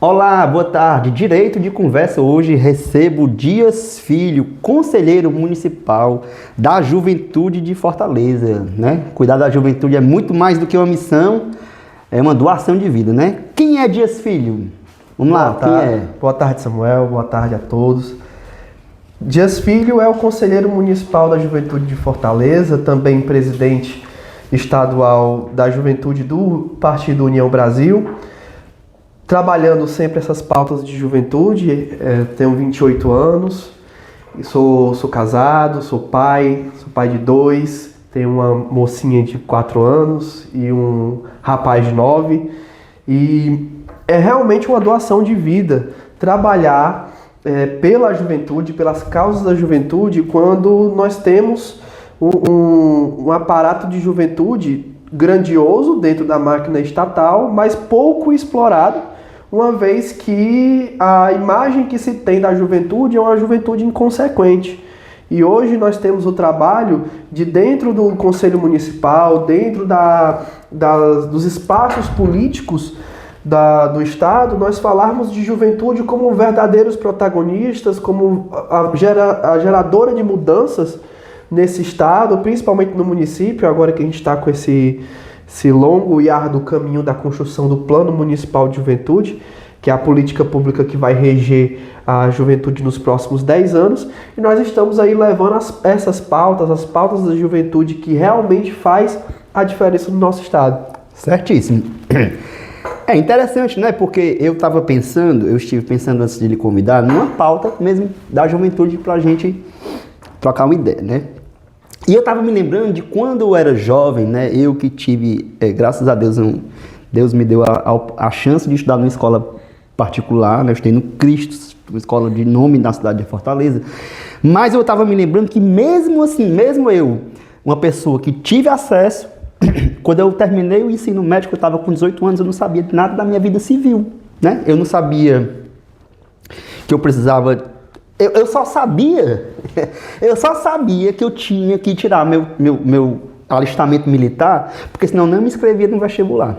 Olá, boa tarde. Direito de conversa hoje recebo Dias Filho, conselheiro municipal da Juventude de Fortaleza, né? Cuidar da juventude é muito mais do que uma missão, é uma doação de vida, né? Quem é Dias Filho? Vamos lá, quem é? Boa tarde, Samuel. Boa tarde a todos. Dias Filho é o conselheiro municipal da Juventude de Fortaleza, também presidente estadual da Juventude do Partido União Brasil, trabalhando sempre essas pautas de juventude. Tenho 28 anos, sou casado, sou pai de dois, tenho uma mocinha de 4 anos e um rapaz de 9, e é realmente uma doação de vida trabalhar pela juventude, pelas causas da juventude, quando nós temos um aparato de juventude grandioso dentro da máquina estatal, mas pouco explorado, uma vez que a imagem que se tem da juventude é uma juventude inconsequente. E hoje nós temos o trabalho de, dentro do Conselho Municipal, dentro dos espaços políticos do Estado, nós falarmos de juventude como verdadeiros protagonistas, como a geradora de mudanças nesse Estado, principalmente no município, agora que a gente está com esse longo e árduo caminho da construção do Plano Municipal de Juventude, que é a política pública que vai reger a juventude nos próximos 10 anos, e nós estamos aí levando essas pautas, as pautas da juventude que realmente faz a diferença no nosso Estado. Certíssimo. É interessante, né? Porque eu estive pensando antes de lhe convidar, numa pauta mesmo da juventude pra gente trocar uma ideia, né? E eu estava me lembrando de quando eu era jovem, né? Eu que tive, graças a Deus, Deus me deu a chance de estudar numa escola particular, né? Eu estudei no Cristo, uma escola de nome na cidade de Fortaleza. Mas eu estava me lembrando que mesmo assim, mesmo eu, uma pessoa que tive acesso, quando eu terminei o ensino médio, eu estava com 18 anos, eu não sabia nada da minha vida civil, né? Eu não sabia que eu precisava... Eu só sabia que eu tinha que tirar meu alistamento militar, porque senão eu não me inscrevia no vestibular.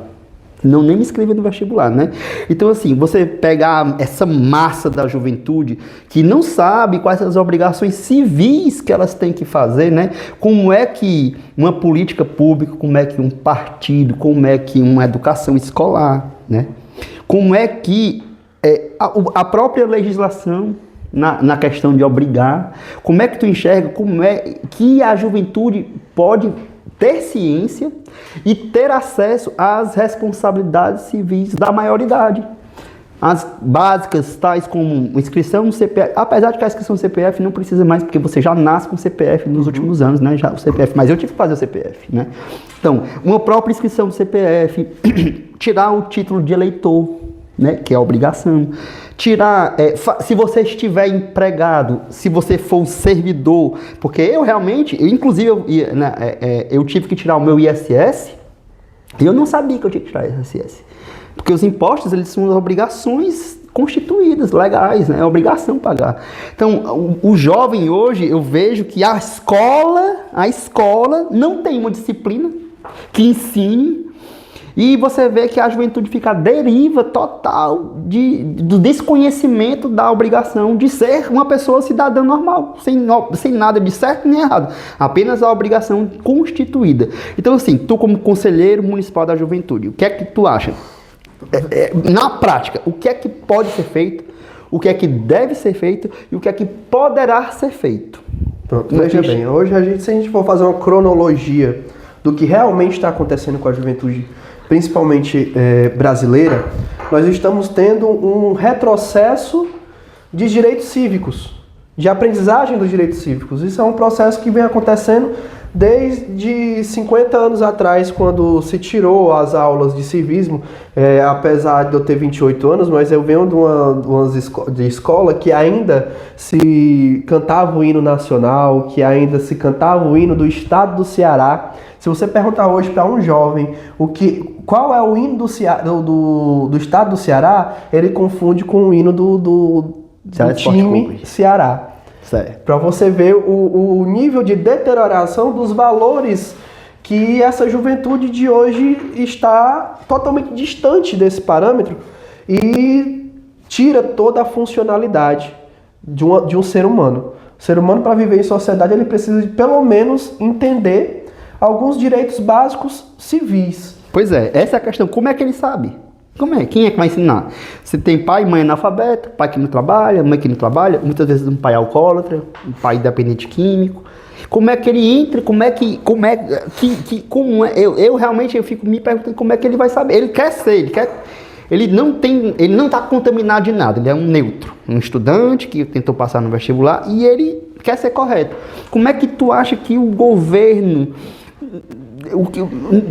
Né? Então, assim, você pegar essa massa da juventude que não sabe quais são as obrigações civis que elas têm que fazer, né? Como é que uma política pública, como é que um partido, como é que uma educação escolar, né? Como é que a própria legislação na questão de obrigar, como é que tu enxerga, como é que a juventude pode ter ciência e ter acesso às responsabilidades civis da maioridade. As básicas, tais como inscrição no CPF, apesar de que a inscrição no CPF não precisa mais, porque você já nasce com CPF nos últimos anos, né? Já o CPF, mas eu tive que fazer o CPF, né? Então, uma própria inscrição no CPF, tirar o título de eleitor, né? Que é a obrigação. Tirar, se você estiver empregado, se você for um servidor, porque eu tive que tirar o meu ISS, e eu não sabia que eu tinha que tirar o ISS, porque os impostos, eles são obrigações constituídas, legais, né? É obrigação pagar. Então, o jovem hoje, eu vejo que a escola não tem uma disciplina que ensine. E você vê que a juventude fica à deriva total do desconhecimento da obrigação de ser uma pessoa cidadã normal, sem nada de certo nem errado, apenas a obrigação constituída. Então, assim, tu como conselheiro municipal da juventude, o que é que tu acha? Na prática, o que é que pode ser feito, o que é que deve ser feito e o que é que poderá ser feito? Pronto, veja bem, hoje se a gente for fazer uma cronologia do que realmente está acontecendo com a juventude, principalmente brasileira, nós estamos tendo um retrocesso de direitos cívicos, de aprendizagem dos direitos cívicos. Isso é um processo que vem acontecendo desde 50 anos atrás, quando se tirou as aulas de civismo, apesar de eu ter 28 anos, mas eu venho de escola que ainda se cantava o hino nacional, que ainda se cantava o hino do estado do Ceará. Se você perguntar hoje para um jovem qual é o hino do estado do Ceará, ele confunde com o hino do time Ceará. Para você ver o nível de deterioração dos valores que essa juventude de hoje está totalmente distante desse parâmetro. E tira toda a funcionalidade de um ser humano. O ser humano, para viver em sociedade, ele precisa de, pelo menos, entender alguns direitos básicos civis. Pois é, essa é a questão. Como é que ele sabe? Como é? Quem é que vai ensinar? Você tem pai e mãe analfabeto, pai que não trabalha, mãe que não trabalha, muitas vezes um pai alcoólatra, um pai dependente químico. Como é que ele entra? Eu realmente fico me perguntando como é que ele vai saber. Ele quer ser, ele não está contaminado de nada, ele é um neutro, um estudante que tentou passar no vestibular e ele quer ser correto. Como é que tu acha que o governo,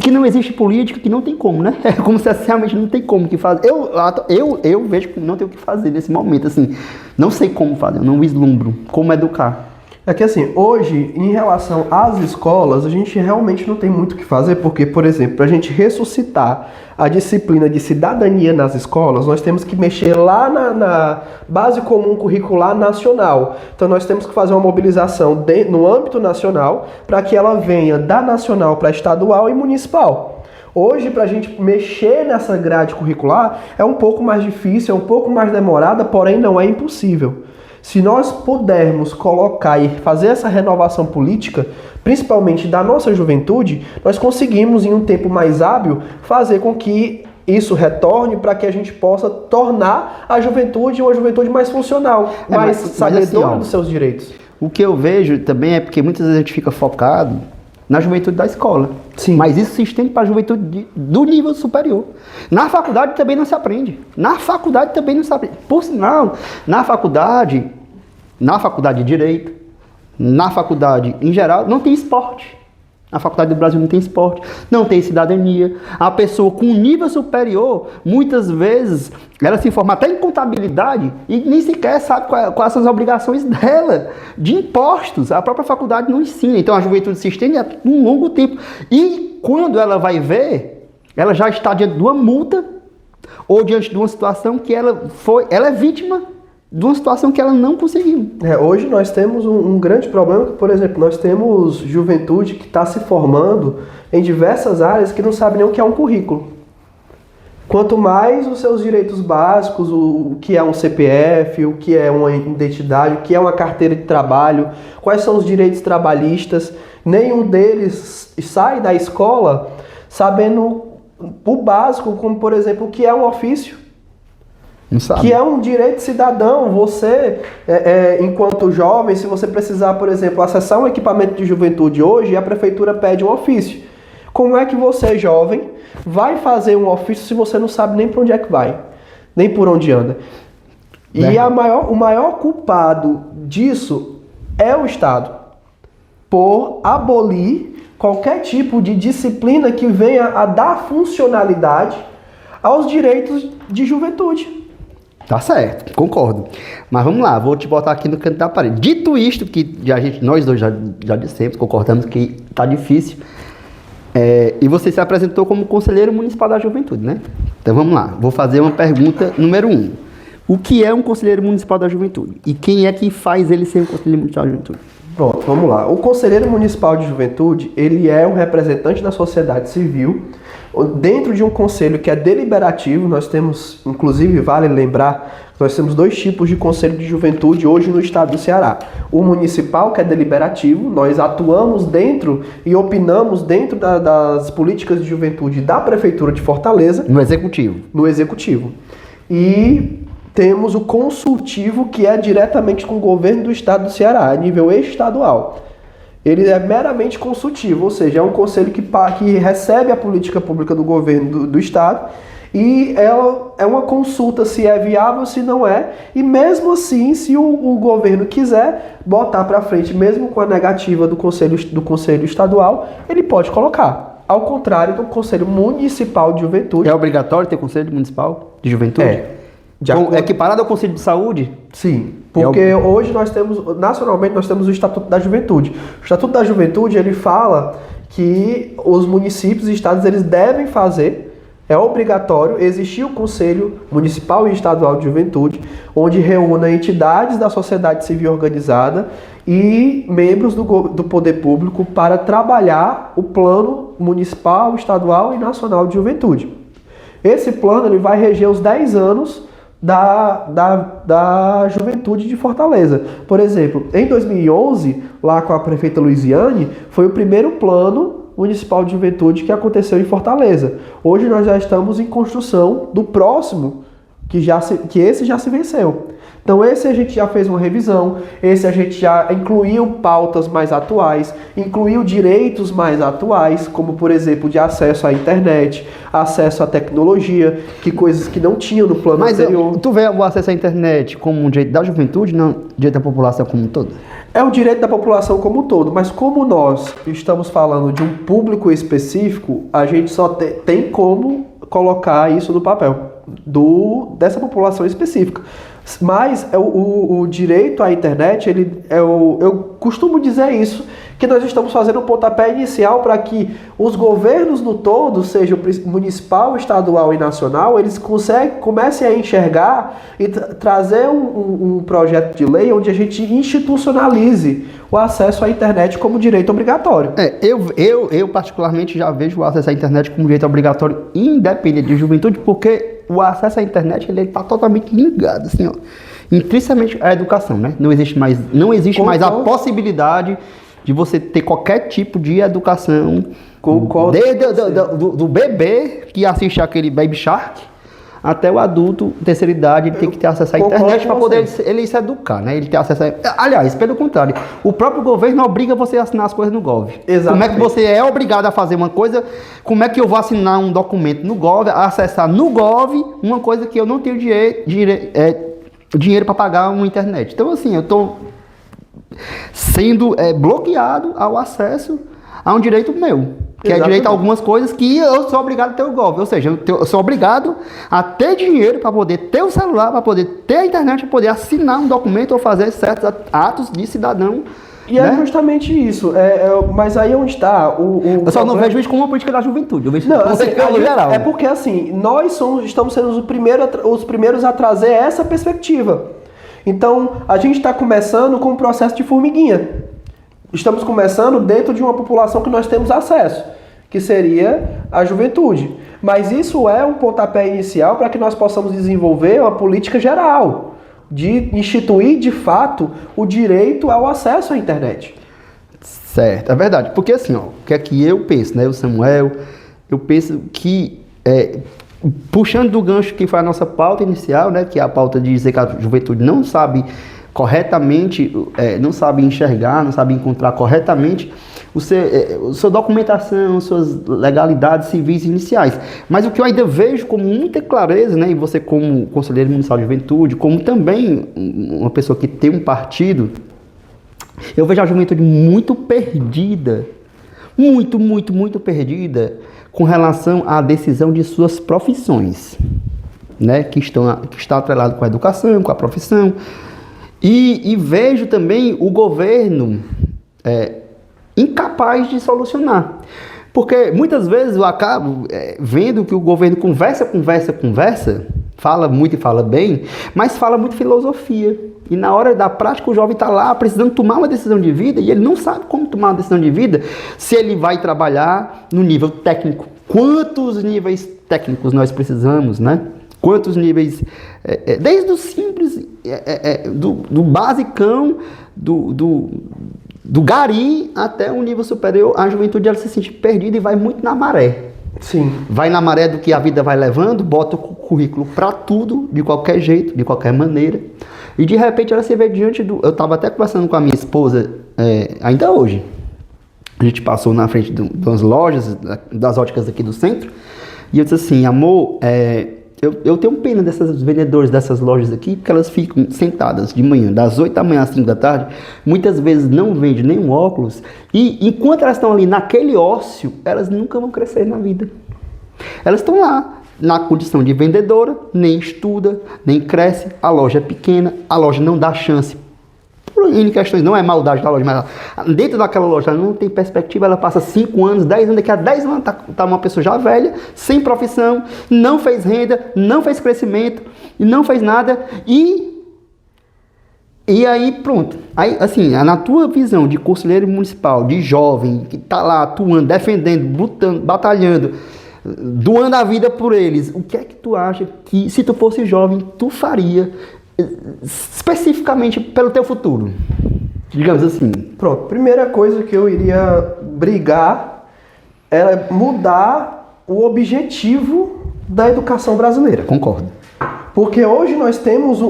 que não existe política, que não tem como, né? É como se realmente não tem como que fazer. Eu vejo que não tem o que fazer nesse momento, assim, não sei como fazer, eu não vislumbro como educar. É que assim, hoje, em relação às escolas, a gente realmente não tem muito o que fazer, porque, por exemplo, para a gente ressuscitar a disciplina de cidadania nas escolas, nós temos que mexer lá na base comum curricular nacional. Então nós temos que fazer uma mobilização no âmbito nacional para que ela venha da nacional para estadual e municipal. Hoje, para a gente mexer nessa grade curricular, é um pouco mais difícil, é um pouco mais demorada, porém não é impossível. Se nós pudermos colocar e fazer essa renovação política, principalmente da nossa juventude, nós conseguimos, em um tempo mais hábil, fazer com que isso retorne para que a gente possa tornar a juventude uma juventude mais funcional, mais sabedora dos seus direitos. O que eu vejo também é porque muitas vezes a gente fica focado na juventude da escola. Sim. Mas isso se estende para a juventude do nível superior. Na faculdade também não se aprende. Por sinal, na faculdade de Direito, na faculdade em geral, não tem esporte. Na faculdade do Brasil não tem esporte, não tem cidadania. A pessoa com nível superior, muitas vezes, ela se forma até em contabilidade e nem sequer sabe quais são as obrigações dela, de impostos. A própria faculdade não ensina. Então a juventude se estende há um longo tempo. E quando ela vai ver, ela já está diante de uma multa ou diante de uma situação que ela é vítima de uma situação que ela não conseguiu. Hoje nós temos um grande problema, por exemplo, nós temos juventude que está se formando em diversas áreas que não sabe nem o que é um currículo. Quanto mais os seus direitos básicos, o que é um CPF, o que é uma identidade, o que é uma carteira de trabalho, quais são os direitos trabalhistas, nenhum deles sai da escola sabendo o básico, como por exemplo, o que é um ofício. Que é um direito cidadão. Você, enquanto jovem, se você precisar, por exemplo, acessar um equipamento de juventude hoje, a prefeitura pede um ofício. Como é que você, jovem, vai fazer um ofício se você não sabe nem para onde é que vai, nem por onde anda? E o maior culpado disso é o Estado, por abolir qualquer tipo de disciplina que venha a dar funcionalidade aos direitos de juventude. Tá certo, concordo. Mas vamos lá, vou te botar aqui no canto da parede. Dito isto, que nós dois já dissemos, concordamos que tá difícil, e você se apresentou como conselheiro municipal da juventude, né? Então vamos lá, vou fazer uma pergunta número 1. O que é um conselheiro municipal da juventude? E quem é que faz ele ser um conselheiro municipal da juventude? Pronto, vamos lá. O conselheiro municipal de juventude, ele é um representante da sociedade civil. Dentro de um conselho que é deliberativo, nós temos, inclusive, vale lembrar, nós temos 2 tipos de conselho de juventude hoje no estado do Ceará. O municipal, que é deliberativo, nós atuamos dentro e opinamos dentro das políticas de juventude da Prefeitura de Fortaleza. No executivo. No executivo. E temos o consultivo, que é diretamente com o governo do estado do Ceará, a nível estadual. Ele é meramente consultivo, ou seja, é um conselho que recebe a política pública do governo do estado e ela é uma consulta se é viável, se não é, e mesmo assim, se o governo quiser botar para frente, mesmo com a negativa do conselho estadual, ele pode colocar. Ao contrário do Conselho Municipal de Juventude. É obrigatório ter Conselho Municipal de Juventude? Equiparado ao Conselho de Saúde? Sim, porque hoje nacionalmente nós temos o Estatuto da Juventude. O Estatuto da Juventude, ele fala que os municípios e estados, eles devem fazer, é obrigatório, existir o Conselho Municipal e Estadual de Juventude, onde reúna entidades da sociedade civil organizada e membros do poder público para trabalhar o plano municipal, estadual e nacional de juventude. Esse plano, ele vai reger os 10 anos da juventude de Fortaleza. Por exemplo, em 2011, lá com a prefeita Luiziane, foi o primeiro plano municipal de juventude que aconteceu em Fortaleza. Hoje nós já estamos em construção do próximo, que esse já se venceu. Então esse a gente já fez uma revisão, esse a gente já incluiu pautas mais atuais, incluiu direitos mais atuais, como por exemplo de acesso à internet, acesso à tecnologia, que coisas que não tinham no plano anterior. Tu vê o acesso à internet como um direito da juventude, não direito da população como um todo? É o direito da população como um todo, mas como nós estamos falando de um público específico, a gente só tem como colocar isso no papel dessa população específica. Mas o direito à internet, eu costumo dizer isso, que nós estamos fazendo um pontapé inicial para que os governos no todo, seja o municipal, estadual e nacional, eles comecem a enxergar e trazer um projeto de lei onde a gente institucionalize o acesso à internet como direito obrigatório. Eu particularmente já vejo o acesso à internet como direito obrigatório independente de juventude, porque o acesso à internet ele está totalmente ligado, assim, ó, intrinsecamente à educação, né? Não existe mais a possibilidade de você ter qualquer tipo de educação, do bebê que assiste aquele Baby Shark até o adulto, terceira idade, ele tem que ter acesso à internet para poder ele se educar, né? Ele ter acesso a... Aliás, pelo contrário, o próprio governo obriga você a assinar as coisas no Gov. Exatamente. Como é que você é obrigado a fazer uma coisa, como é que eu vou assinar um documento no Gov, acessar no Gov uma coisa que eu não tenho dinheiro para pagar uma internet. Então, assim, eu estou sendo bloqueado ao acesso a um direito meu, que é direito a algumas coisas que eu sou obrigado a ter o Gov, ou seja, eu sou obrigado a ter dinheiro para poder ter o celular, para poder ter a internet, para poder assinar um documento ou fazer certos atos de cidadão. E é justamente isso. Mas aí é onde está eu só não vejo isso como uma política da juventude. Eu vejo geral. É porque assim, nós estamos sendo os primeiros a trazer essa perspectiva. Então, a gente está começando com um processo de formiguinha. Estamos começando dentro de uma população que nós temos acesso, que seria a juventude. Mas isso é um pontapé inicial para que nós possamos desenvolver uma política geral, de instituir, de fato, o direito ao acesso à internet. Certo, é verdade. Porque assim, ó, o que é que eu penso, né? O Samuel, eu penso que, puxando do gancho que foi a nossa pauta inicial, né? Que é a pauta de dizer que a juventude não sabe corretamente, não sabe enxergar, não sabe encontrar corretamente sua documentação, suas legalidades civis iniciais. Mas o que eu ainda vejo com muita clareza, né, e você como conselheiro municipal de juventude, como também uma pessoa que tem um partido, eu vejo a juventude muito perdida, muito perdida com relação à decisão de suas profissões, né, que está atrelado com a educação, com a profissão. E vejo também o governo incapaz de solucionar. Porque muitas vezes eu acabo vendo que o governo conversa, fala muito e fala bem, mas fala muito filosofia. E na hora da prática o jovem está lá precisando tomar uma decisão de vida e ele não sabe como tomar uma decisão de vida se ele vai trabalhar no nível técnico. Quantos níveis técnicos nós precisamos, né? Quantos níveis, desde o simples, do basicão, do gari até um nível superior, a juventude ela se sente perdida e vai muito na maré. Sim. Vai na maré do que a vida vai levando, bota o currículo para tudo, de qualquer jeito, de qualquer maneira. E de repente ela se vê diante do... Eu estava até conversando com a minha esposa, ainda hoje. A gente passou na frente das lojas, das óticas aqui do centro, e eu disse assim, amor, eu tenho pena dessas vendedoras dessas lojas aqui, porque elas ficam sentadas de manhã, das 8 da manhã às 5 da tarde, muitas vezes não vendem nenhum óculos, e enquanto elas estão ali naquele ócio, elas nunca vão crescer na vida. Elas estão lá, na condição de vendedora, nem estuda, nem cresce, a loja é pequena, a loja não dá chance, por N questões, não é maldade da loja, mas dentro daquela loja ela não tem perspectiva, ela passa 5 anos, 10 anos, daqui a 10 anos tá uma pessoa já velha, sem profissão, não fez renda, não fez crescimento, não fez nada, e aí pronto. Aí, assim, na tua visão de conselheiro municipal, de jovem, que tá lá atuando, defendendo, lutando, batalhando, doando a vida por eles, o que é que tu acha que, se tu fosse jovem, tu faria especificamente pelo teu futuro? Digamos assim. Pronto, primeira coisa que eu iria brigar é mudar o objetivo da educação brasileira. Concordo. Porque hoje nós temos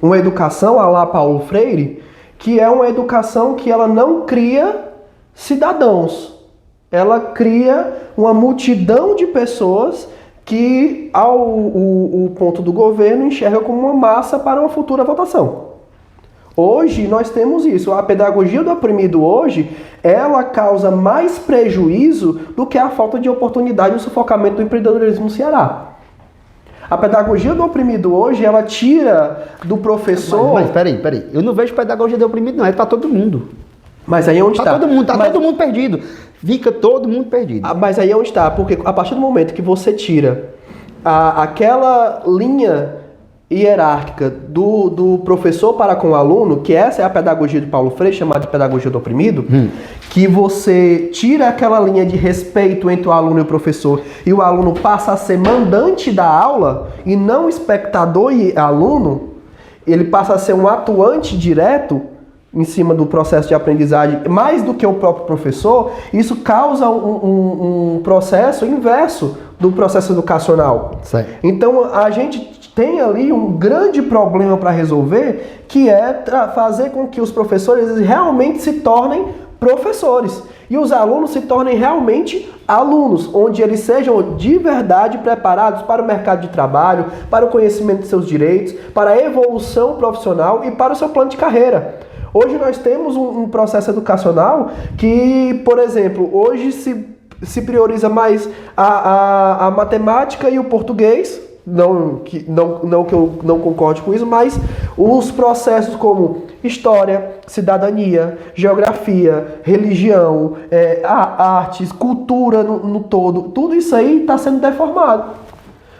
uma educação à la Paulo Freire, que é uma educação que ela não cria cidadãos. Ela cria uma multidão de pessoas que, o ponto do governo, enxerga como uma massa para uma futura votação. Hoje nós temos isso. A pedagogia do oprimido hoje, ela causa mais prejuízo do que a falta de oportunidade e o sufocamento do empreendedorismo no Ceará. A pedagogia do oprimido hoje, ela tira do professor... Mas peraí. Eu não vejo pedagogia do oprimido, não. É para todo mundo. Mas aí é onde está. Todo mundo perdido. Fica todo mundo perdido. Mas aí é onde está. Porque a partir do momento que você tira aquela linha hierárquica do professor para com o aluno, que essa é a pedagogia de Paulo Freire, chamada de pedagogia do oprimido, que você tira aquela linha de respeito entre o aluno e o professor e o aluno passa a ser mandante da aula e não espectador e aluno, ele passa a ser um atuante direto em cima do processo de aprendizagem, mais do que o próprio professor. Isso causa um processo inverso do processo educacional. Certo. Então a gente tem ali um grande problema para resolver, que é fazer com que os professores realmente se tornem professores e os alunos se tornem realmente alunos, onde eles sejam de verdade preparados para o mercado de trabalho, para o conhecimento de seus direitos, para a evolução profissional e para o seu plano de carreira. Hoje nós temos um processo educacional que, por exemplo, hoje se prioriza mais a matemática e o português. Não que eu não concorde com isso, mas os processos como história, cidadania, geografia, religião, artes, cultura no todo, tudo isso aí está sendo deformado.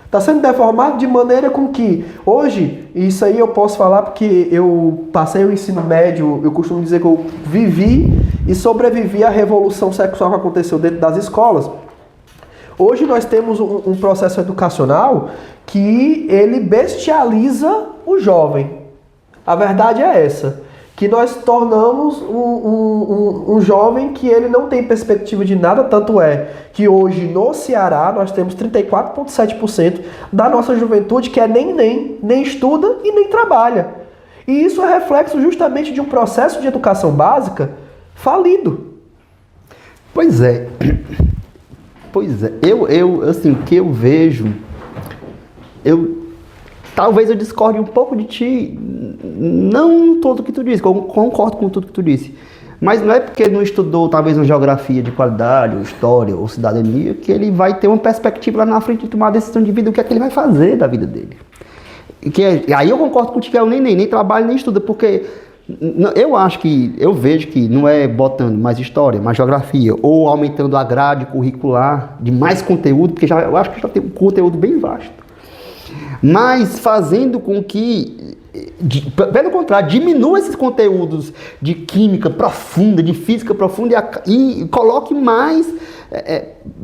Está sendo deformado de maneira com que hoje, isso aí eu posso falar porque eu passei o ensino médio, eu costumo dizer que eu vivi e sobrevivi à revolução sexual que aconteceu dentro das escolas. Hoje nós temos um processo educacional que ele bestializa o jovem. A verdade é essa, que nós tornamos um jovem que ele não tem perspectiva de nada, tanto é que hoje no Ceará nós temos 34,7% da nossa juventude que é nem estuda e nem trabalha. E isso é reflexo justamente de um processo de educação básica falido. Pois é. Eu assim, o que eu vejo, talvez eu discorde um pouco de ti, não tudo que tu disse, eu concordo com tudo que tu disse, mas não é porque não estudou talvez uma geografia de qualidade, ou história, ou cidadania, que ele vai ter uma perspectiva lá na frente de tomar a decisão de vida, o que é que ele vai fazer da vida dele. Aí eu concordo contigo que é o nem trabalha, nem estuda, porque... eu vejo que não é botando mais história, mais geografia, ou aumentando a grade curricular de mais conteúdo, porque eu acho que já tem um conteúdo bem vasto, mas fazendo com que, pelo contrário, diminua esses conteúdos de química profunda, de física profunda e coloque mais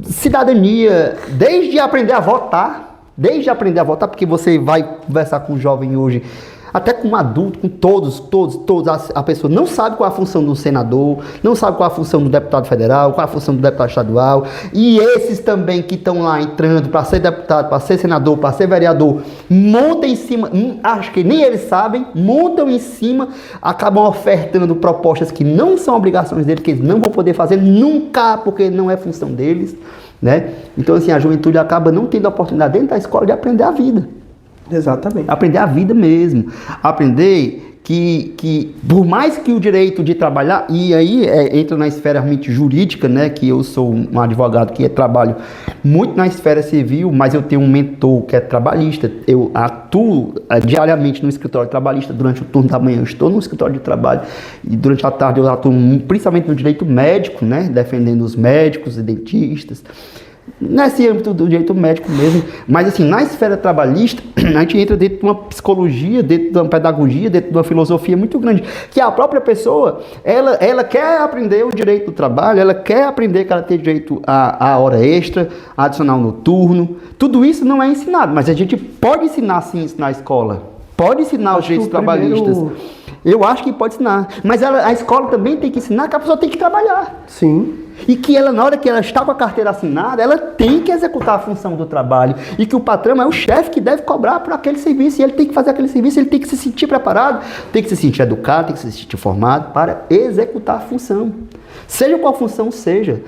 cidadania, desde aprender a votar, porque você vai conversar com o jovem hoje, até com um adulto, com todos, a pessoa não sabe qual é a função do senador, não sabe qual é a função do deputado federal, qual é a função do deputado estadual, e esses também que estão lá entrando para ser deputado, para ser senador, para ser vereador, montam em cima, acho que nem eles sabem, montam em cima, acabam ofertando propostas que não são obrigações deles, que eles não vão poder fazer nunca, porque não é função deles, né? Então assim, a juventude acaba não tendo a oportunidade dentro da escola de aprender a vida. Exatamente. Aprender a vida mesmo. Aprender que por mais que o direito de trabalhar, e aí entra na esfera realmente jurídica, né, que eu sou um advogado que trabalho muito na esfera civil, mas eu tenho um mentor que é trabalhista, eu atuo diariamente no escritório trabalhista, durante o turno da manhã eu estou no escritório de trabalho, e durante a tarde eu atuo principalmente no direito médico, né, defendendo os médicos e dentistas. nesse âmbito do direito médico mesmo, mas assim, na esfera trabalhista, a gente entra dentro de uma psicologia, dentro de uma pedagogia, dentro de uma filosofia muito grande, que a própria pessoa, ela quer aprender o direito do trabalho, ela quer aprender que ela tem direito à hora extra, a adicional noturno, tudo isso não é ensinado, mas a gente pode ensinar sim isso na escola, pode ensinar os direitos trabalhistas. Eu acho que pode ensinar, mas a escola também tem que ensinar que a pessoa tem que trabalhar. Sim. E que ela, na hora que ela está com a carteira assinada, ela tem que executar a função do trabalho. E que o patrão é o chefe que deve cobrar por aquele serviço. E ele tem que fazer aquele serviço, ele tem que se sentir preparado, tem que se sentir educado, tem que se sentir formado para executar a função. Seja qual função seja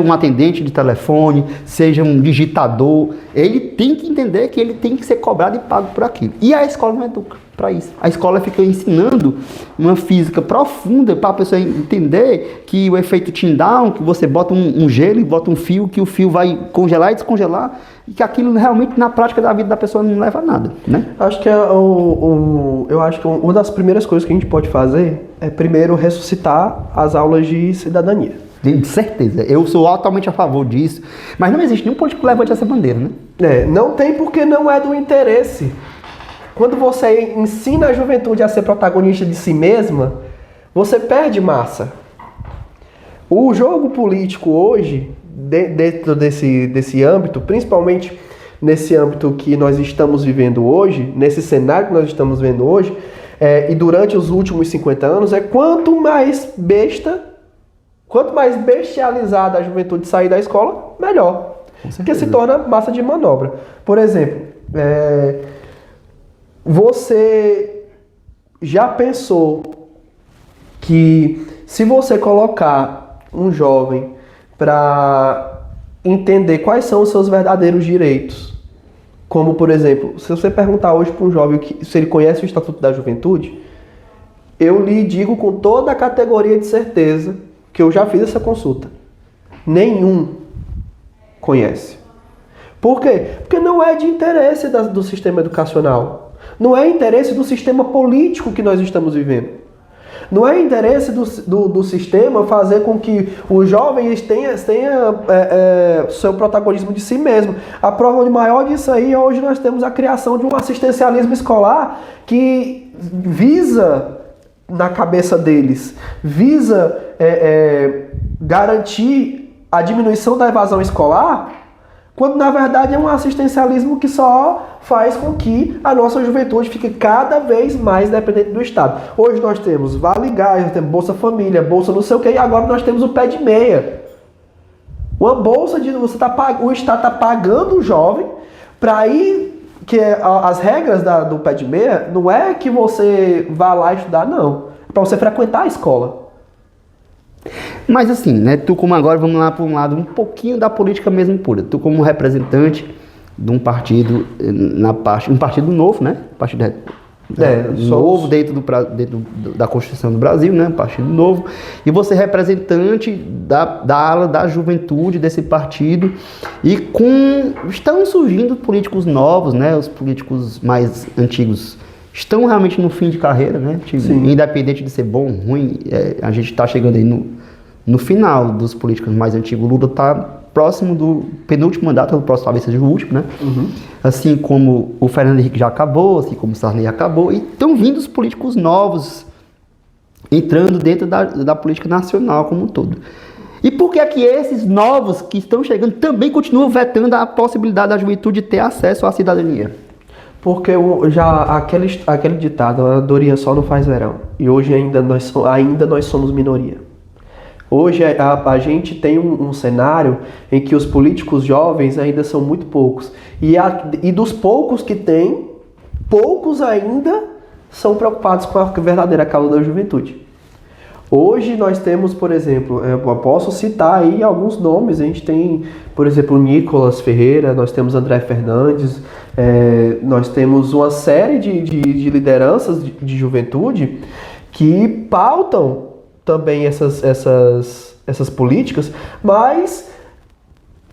um atendente de telefone, seja um digitador, ele tem que entender que ele tem que ser cobrado e pago por aquilo. E a escola não educa para isso. A escola fica ensinando uma física profunda para a pessoa entender que o efeito Tyndall, que você bota um gelo e bota um fio, que o fio vai congelar e descongelar, e que aquilo realmente na prática da vida da pessoa não leva a nada, né? Acho que eu acho que uma das primeiras coisas que a gente pode fazer é primeiro ressuscitar as aulas de cidadania. De certeza, eu sou altamente a favor disso, mas não existe nenhum político que levante essa bandeira, né? Não tem, porque não é do interesse. Quando você ensina a juventude a ser protagonista de si mesma, você perde massa. O jogo político hoje, dentro desse âmbito, principalmente nesse âmbito que nós estamos vivendo hoje, nesse cenário que nós estamos vivendo hoje, e durante os últimos 50 anos, quanto mais bestializada a juventude sair da escola, melhor. Porque se torna massa de manobra. Por exemplo, você já pensou que se você colocar um jovem para entender quais são os seus verdadeiros direitos, como, por exemplo, se você perguntar hoje para um jovem se ele conhece o Estatuto da Juventude, eu lhe digo com toda a categoria de certeza que eu já fiz essa consulta. Nenhum conhece. Por quê? Porque não é de interesse do sistema educacional. Não é interesse do sistema político que nós estamos vivendo. Não é interesse do sistema fazer com que os jovens tenham seu protagonismo de si mesmo. A prova maior disso aí, hoje nós temos a criação de um assistencialismo escolar que visa, na cabeça deles, garantir a diminuição da evasão escolar, quando na verdade é um assistencialismo que só faz com que a nossa juventude fique cada vez mais dependente do Estado. Hoje nós temos Vale Gás, nós temos Bolsa Família, Bolsa não sei o que, e agora nós temos o pé de meia. Uma bolsa de o Estado está pagando o jovem para ir, que as regras do pé de meia não é que você vá lá estudar, não. É para você frequentar a escola. Mas assim, né, tu como agora, vamos lá para um lado um pouquinho da política mesmo pura. Tu como representante de um partido, um partido novo, né? Partido novo dentro da Constituição do Brasil, né? Um partido novo. E você representante da ala da juventude desse partido. E estão surgindo políticos novos, né? Os políticos mais antigos estão realmente no fim de carreira, né? Independente de ser bom ou ruim, a gente está chegando aí no final dos políticos mais antigos. O Lula está próximo do penúltimo mandato, o próximo talvez seja o último, né? Uhum. Assim como o Fernando Henrique já acabou, assim como o Sarney acabou, e estão vindo os políticos novos entrando dentro da política nacional como um todo. E por que é que esses novos que estão chegando também continuam vetando a possibilidade da juventude ter acesso à cidadania? Porque aquele ditado, a Doria só não faz verão. E hoje ainda nós somos minoria. Hoje a gente tem um cenário em que os políticos jovens ainda são muito poucos. E dos poucos que tem, poucos ainda são preocupados com a verdadeira causa da juventude. Hoje nós temos, por exemplo, eu posso citar aí alguns nomes. A gente tem, por exemplo, Nicolas Ferreira, nós temos André Fernandes, nós temos uma série de lideranças de juventude que pautam também essas políticas, mas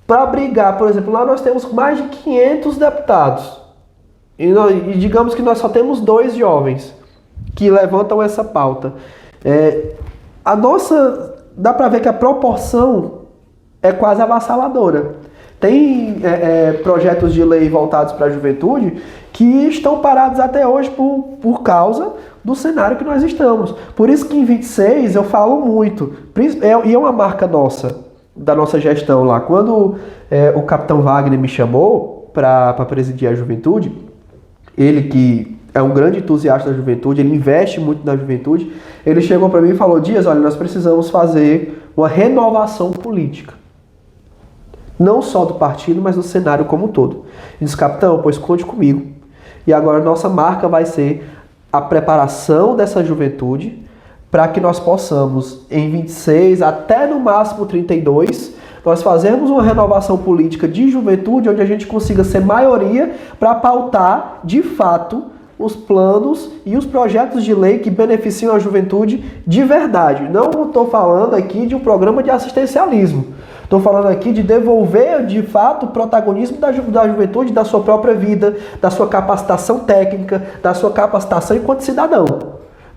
para brigar, por exemplo, lá nós temos mais de 500 deputados e digamos que nós só temos 2 jovens que levantam essa pauta. Dá para ver que a proporção é quase avassaladora. tem projetos de lei voltados para a juventude que estão parados até hoje por causa do cenário que nós estamos. Por isso que em 26 eu falo muito, e é uma marca nossa, da nossa gestão lá. Quando o capitão Wagner me chamou para presidir a juventude, ele que é um grande entusiasta da juventude, ele investe muito na juventude, ele chegou para mim e falou: Dias, olha, nós precisamos fazer uma renovação política. Não só do partido, mas do cenário como um todo. Ele disse: capitão, pois conte comigo. E agora nossa marca vai ser a preparação dessa juventude para que nós possamos, em 26 até no máximo 32, nós fazermos uma renovação política de juventude onde a gente consiga ser maioria para pautar, de fato, os planos e os projetos de lei que beneficiam a juventude de verdade. Não estou falando aqui de um programa de assistencialismo. Estou falando aqui de devolver, de fato, o protagonismo da juventude, da sua própria vida, da sua capacitação técnica, da sua capacitação enquanto cidadão.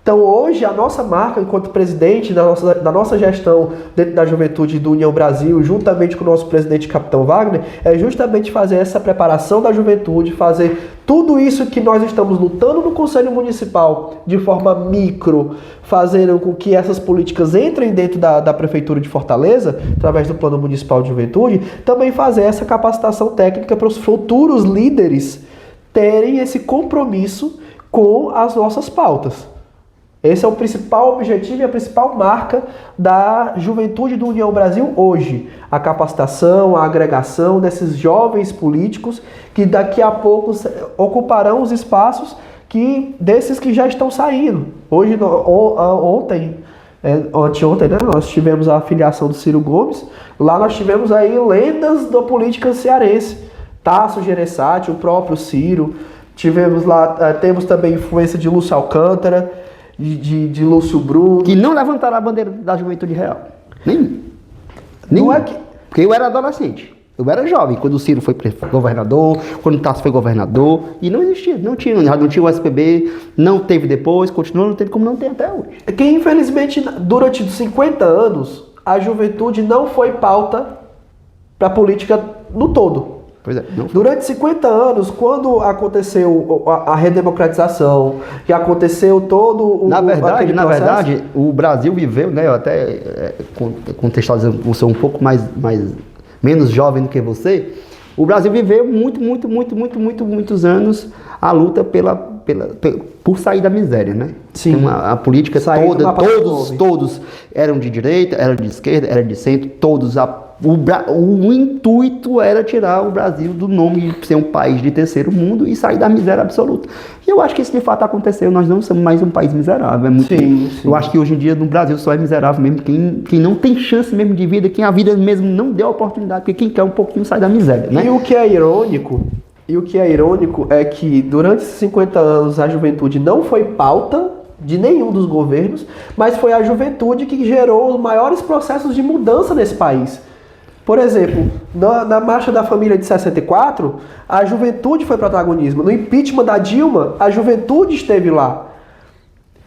Então, hoje, a nossa marca, enquanto presidente da nossa gestão dentro da Juventude do União Brasil, juntamente com o nosso presidente Capitão Wagner, é justamente fazer essa preparação da juventude, fazer tudo isso que nós estamos lutando no Conselho Municipal de forma micro, fazendo com que essas políticas entrem dentro da Prefeitura de Fortaleza, através do Plano Municipal de Juventude, também fazer essa capacitação técnica para os futuros líderes terem esse compromisso com as nossas pautas. Esse é o principal objetivo e a principal marca da Juventude do União Brasil hoje. A capacitação, a agregação desses jovens políticos que daqui a pouco ocuparão os espaços desses que já estão saindo. Hoje, anteontem, né, nós tivemos a filiação do Ciro Gomes. Lá nós tivemos aí lendas da política cearense. Tasso Gereissati, o próprio Ciro. Temos também influência de Lúcio Alcântara, de Lúcio Bruno. Que não levantaram a bandeira da juventude real. Nem. Não é que... Porque eu era adolescente. Eu era jovem quando o Ciro foi governador, quando o Tasso foi governador. E não existia. Não tinha o SPB, não teve depois, continua não teve como não tem até hoje. Que infelizmente, durante 50 anos, a juventude não foi pauta para a política no todo. Pois é, durante 50 anos, quando aconteceu a redemocratização, que aconteceu todo Na verdade, o Brasil viveu, né? Eu até contextualizando, eu sou um pouco menos jovem do que você. O Brasil viveu muitos anos a luta por sair da miséria, né? Sim. Então, a política toda, todos eram de direita, eram de esquerda, eram de centro, todos o intuito era tirar o Brasil do nome de ser um país de terceiro mundo e sair da miséria absoluta. E eu acho que isso de fato aconteceu. Nós não somos mais um país miserável. Sim. Eu acho que hoje em dia no Brasil só é miserável mesmo quem não tem chance mesmo de vida, quem a vida mesmo não deu oportunidade, porque quem quer um pouquinho sai da miséria, né? E o que é irônico é que durante esses 50 anos a juventude não foi pauta de nenhum dos governos, mas foi a juventude que gerou os maiores processos de mudança nesse país. Por exemplo, na Marcha da Família de 64, a juventude foi protagonismo. No impeachment da Dilma, a juventude esteve lá.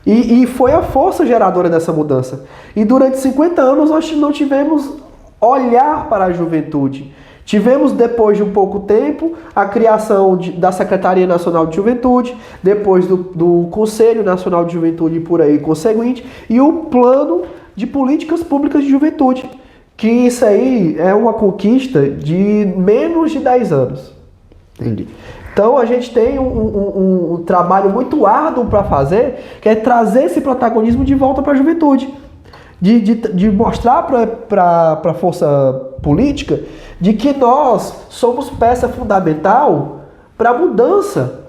E foi a força geradora dessa mudança. E durante 50 anos nós não tivemos olhar para a juventude. Tivemos, depois de um pouco tempo, a criação da Secretaria Nacional de Juventude, depois do Conselho Nacional de Juventude e por aí conseguinte, e o Plano de Políticas Públicas de Juventude. Que isso aí é uma conquista de menos de 10 anos. Entendi. Então a gente tem um trabalho muito árduo para fazer, que é trazer esse protagonismo de volta para a juventude. De mostrar para a força política de que nós somos peça fundamental para a mudança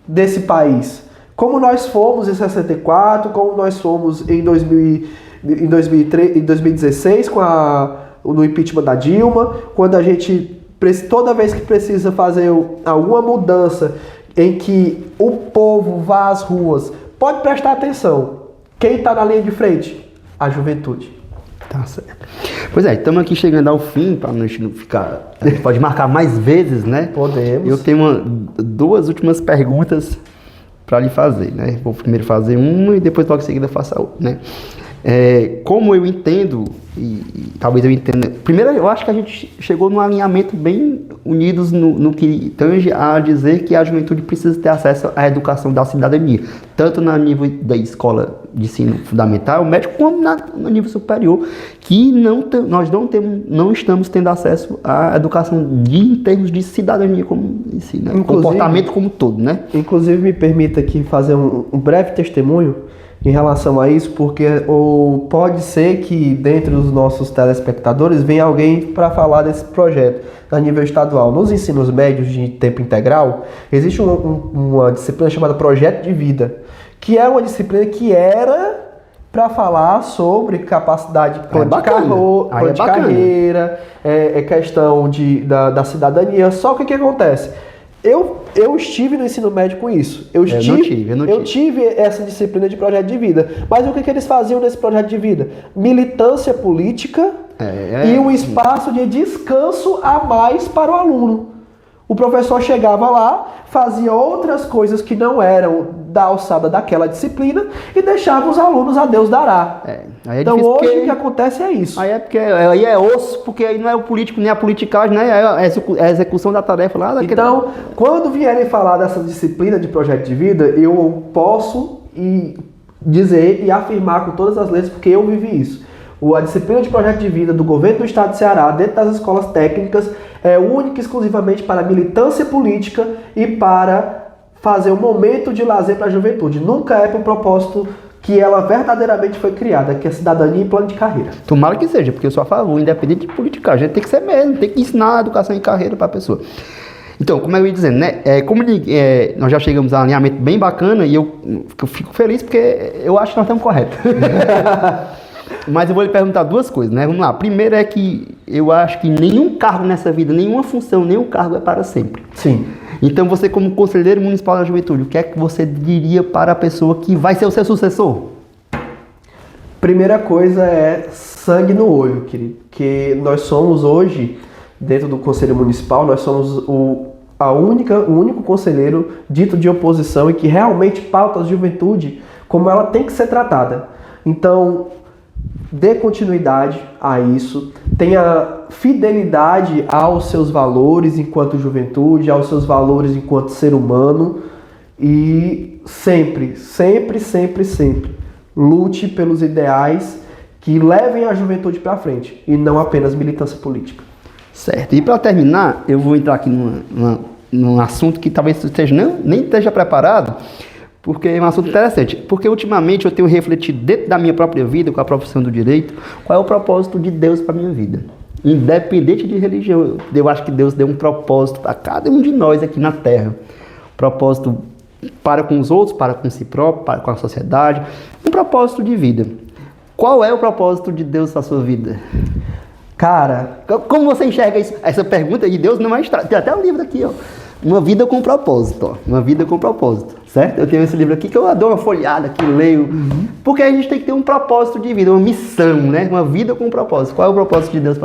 desse país. Como nós fomos em 64, como nós fomos em 2016 no impeachment da Dilma, quando a gente, toda vez que precisa fazer alguma mudança em que o povo vá às ruas, pode prestar atenção. Quem está na linha de frente? A juventude. Tá certo. Pois é, estamos aqui chegando ao fim, para não ficar... A gente pode marcar mais vezes, né? Podemos. Eu tenho duas últimas perguntas para lhe fazer, né? Vou primeiro fazer uma e depois logo em seguida faço a outra, né? Como eu entendo, e talvez eu entenda... Primeiro, eu acho que a gente chegou num alinhamento bem unidos no que tange a dizer que a juventude precisa ter acesso à educação da cidadania, tanto no nível da escola de ensino fundamental, médio, como no nível superior, que nós não estamos tendo acesso à educação em termos de cidadania como em si, né? Comportamento como todo, né? Inclusive, me permita aqui fazer um breve testemunho em relação a isso, porque pode ser que dentre os nossos telespectadores venha alguém para falar desse projeto a nível estadual. Nos ensinos médios de tempo integral, existe uma disciplina chamada Projeto de Vida, que é uma disciplina que era para falar sobre capacidade de carreira, questão da cidadania. Só que o que acontece? Eu estive no ensino médio com isso. Eu tive essa disciplina de projeto de vida. Mas o que eles faziam nesse projeto de vida? Militância política e um espaço de descanso a mais para o aluno. O professor chegava lá, fazia outras coisas que não eram da alçada daquela disciplina e deixava os alunos a Deus dará. Então hoje o que acontece é isso. Aí é osso, porque aí não é o político nem a politicagem, né? É a execução da tarefa lá. Então, quando vierem falar dessa disciplina de projeto de vida, eu posso dizer e afirmar com todas as letras, porque eu vivi isso. A disciplina de projeto de vida do governo do estado de Ceará, dentro das escolas técnicas, é única e exclusivamente para militância política e para fazer um momento de lazer para a juventude. Nunca é para o propósito que ela verdadeiramente foi criada, que é cidadania e plano de carreira. Tomara que seja, porque eu sou a favor, independente de política. A gente tem que ser mesmo, tem que ensinar a educação e carreira para a pessoa. Então, como eu ia dizendo, né? Nós já chegamos a um alinhamento bem bacana e eu fico feliz porque eu acho que nós estamos corretos. Mas eu vou lhe perguntar duas coisas, né? Vamos lá. Primeiro é que eu acho que nenhum cargo nessa vida, nenhuma função, nenhum cargo é para sempre. Sim. Então você, como conselheiro municipal da juventude, o que é que você diria para a pessoa que vai ser o seu sucessor? Primeira coisa é sangue no olho, querido. Que nós somos hoje, dentro do Conselho Municipal, nós somos o único conselheiro dito de oposição e que realmente pauta a juventude como ela tem que ser tratada. Então, dê continuidade a isso, tenha fidelidade aos seus valores enquanto juventude, aos seus valores enquanto ser humano e sempre lute pelos ideais que levem a juventude para frente e não apenas militância política. Certo. E para terminar, eu vou entrar aqui num assunto que talvez você nem esteja preparado, porque é um assunto interessante. Porque ultimamente eu tenho refletido dentro da minha própria vida, com a profissão do direito, qual é o propósito de Deus para a minha vida. Independente de religião, eu acho que Deus deu um propósito para cada um de nós aqui na Terra. Propósito para com os outros, para com si próprio, para com a sociedade. Um propósito de vida. Qual é o propósito de Deus na sua vida? Cara, como você enxerga isso? Essa pergunta de Deus não é estranha. Tem até um livro aqui, ó. Uma vida com propósito, ó. Uma vida com propósito, certo? Eu tenho esse livro aqui que eu dou uma folhada aqui, leio. Porque a gente tem que ter um propósito de vida, uma missão, né? Uma vida com propósito. Qual é o propósito de Deus para